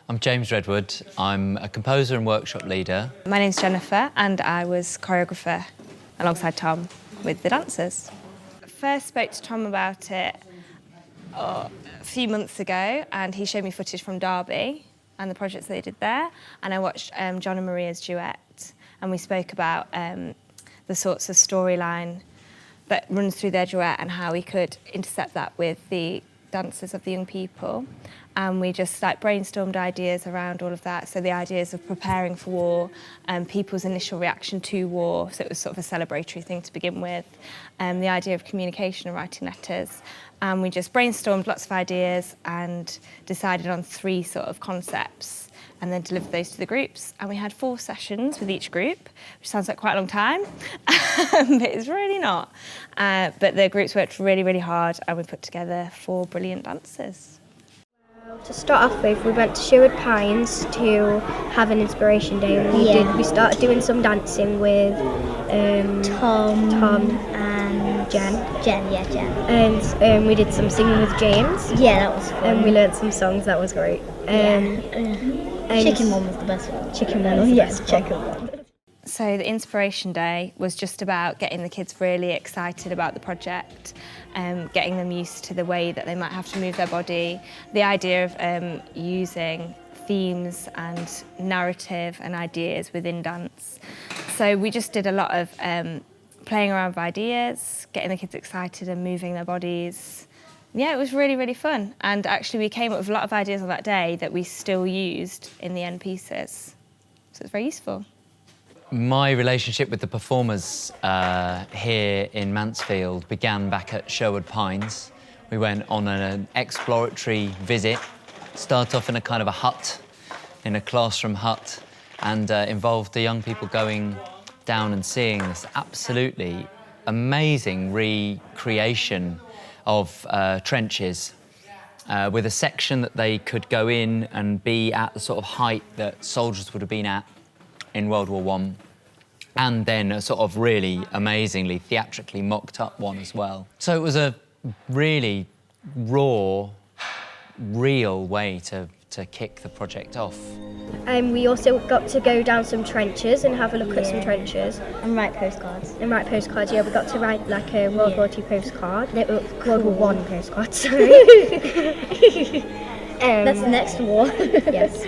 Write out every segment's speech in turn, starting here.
I'm James Redwood. I'm a composer and workshop leader. My name's Jennifer and I was choreographer alongside Tom with the dancers. First spoke to Tom about it a few months ago and he showed me footage from Derby and the projects they did there, and I watched John and Maria's duet and we spoke about the sorts of storyline that runs through their duet and how we could intercept that with the dances of the young people. And we just brainstormed ideas around all of that. So the ideas of preparing for war and people's initial reaction to war. So it was sort of a celebratory thing to begin with. The idea of communication and writing letters. And we just brainstormed lots of ideas and decided on 3 sort of concepts and then delivered those to the groups. And we had 4 sessions with each group, which sounds like quite a long time, but it's really not. But the groups worked really, really hard and we put together 4 brilliant dances. To start off with, we went to Sherwood Pines to have an inspiration day. We started doing some dancing with Tom and Jen. Jen. And we did some singing with James. Yeah, that was fun. And we learnt some songs. That was great. Chicken one was the best one. Chicken one, yes, chicken one. So the inspiration day was just about getting the kids really excited about the project, getting them used to the way that they might have to move their body, the idea of using themes and narrative and ideas within dance. So we just did a lot of playing around with ideas, getting the kids excited and moving their bodies. Yeah, it was really, really fun. And actually we came up with a lot of ideas on that day that we still used in the end pieces. So it's very useful. My relationship with the performers here in Mansfield began back at Sherwood Pines. We went on an exploratory visit, started off in a kind of a hut, in a classroom hut, and involved the young people going down and seeing this absolutely amazing recreation of trenches with a section that they could go in and be at the sort of height that soldiers would have been at in World War I, and then a sort of really amazingly theatrically mocked up one as well. So it was a really raw, real way to kick the project off. We also got to go down some trenches and have a look at some trenches. And write postcards. Yeah, we got to write like a World War II postcard. World War I postcard, sorry. That's the next war. Yes.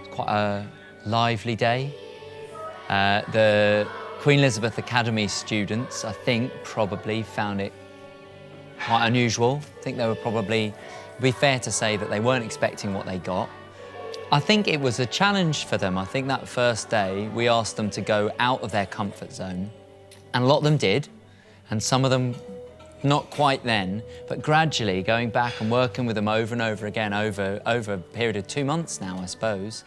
Quite a lively day. The Queen Elizabeth Academy students, I think, probably found it quite unusual. I think they were probably, it'd be fair to say that they weren't expecting what they got. I think it was a challenge for them. I think that first day we asked them to go out of their comfort zone, and a lot of them did, and some of them not quite then, but gradually going back and working with them over and over again over a period of 2 months now, I suppose.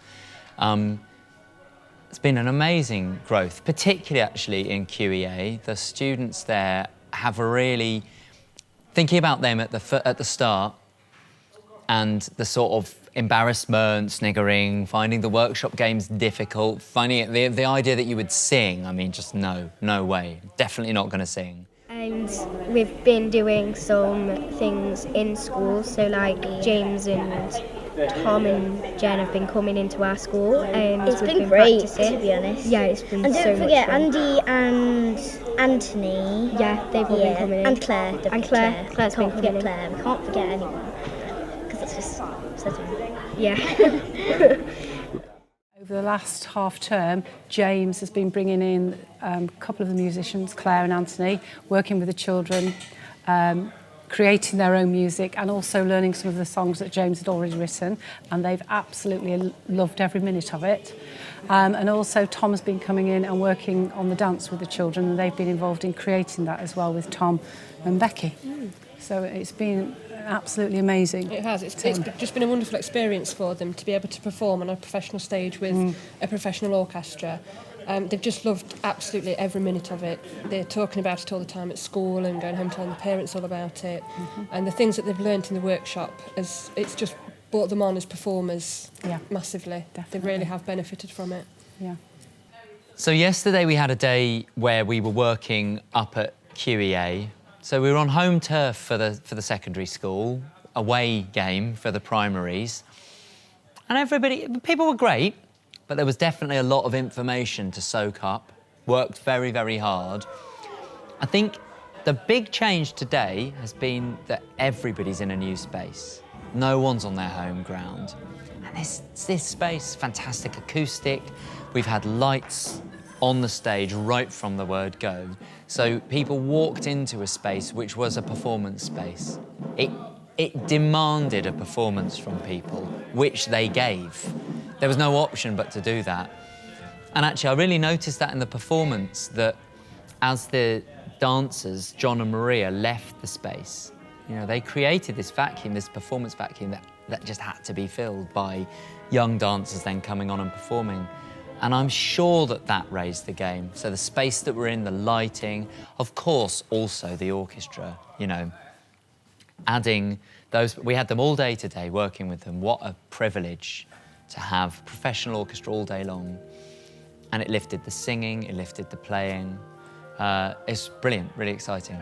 It's been an amazing growth, particularly actually in QEA. The students there have a really thinking about them at the start and the sort of embarrassment, sniggering, finding the workshop games difficult, finding it, the idea that you would sing, I mean, just no way, definitely not going to sing. And we've been doing some things in school, so like James and Tom and Jen have been coming into our school and It's we've been great, practicing. to be honest. Yeah, it's been And so don't forget, much fun. Andy and Anthony. Yeah, they've all been coming in. And Claire. Don't And forget Claire's been Can't forget coming in. Claire. We can't forget anyone. Because it's just upsetting. Yeah. Over the last half term, James has been bringing in a couple of the musicians, Claire and Anthony, working with the children, creating their own music and also learning some of the songs that James had already written, and they've absolutely loved every minute of it. And also Tom has been coming in and working on the dance with the children, and they've been involved in creating that as well with Tom and Becky. So it's been absolutely amazing. It has. It's just been a wonderful experience for them to be able to perform on a professional stage with a professional orchestra. They've just loved absolutely every minute of it. They're talking about it all the time at school and going home telling the parents all about it. And the things that they've learnt in the workshop, it's just brought them on as performers massively. Definitely. They really have benefited from it. Yeah. So yesterday we had a day where we were working up at QEA. So we were on home turf for the secondary school, away game for the primaries. And people were great, but there was definitely a lot of information to soak up, worked very, very hard. I think the big change today has been that everybody's in a new space. No one's on their home ground. And this space, fantastic acoustic. We've had lights on the stage right from the word go. So people walked into a space which was a performance space. It demanded a performance from people, which they gave. There was no option but to do that. And actually, I really noticed that in the performance, that as the dancers, John and Maria, left the space, you know, they created this vacuum, this performance vacuum that just had to be filled by young dancers then coming on and performing. And I'm sure that raised the game. So the space that we're in, the lighting, of course, also the orchestra, you know, adding those. We had them all day today, working with them. What a privilege to have professional orchestra all day long. And it lifted the singing, it lifted the playing. It's brilliant, really exciting.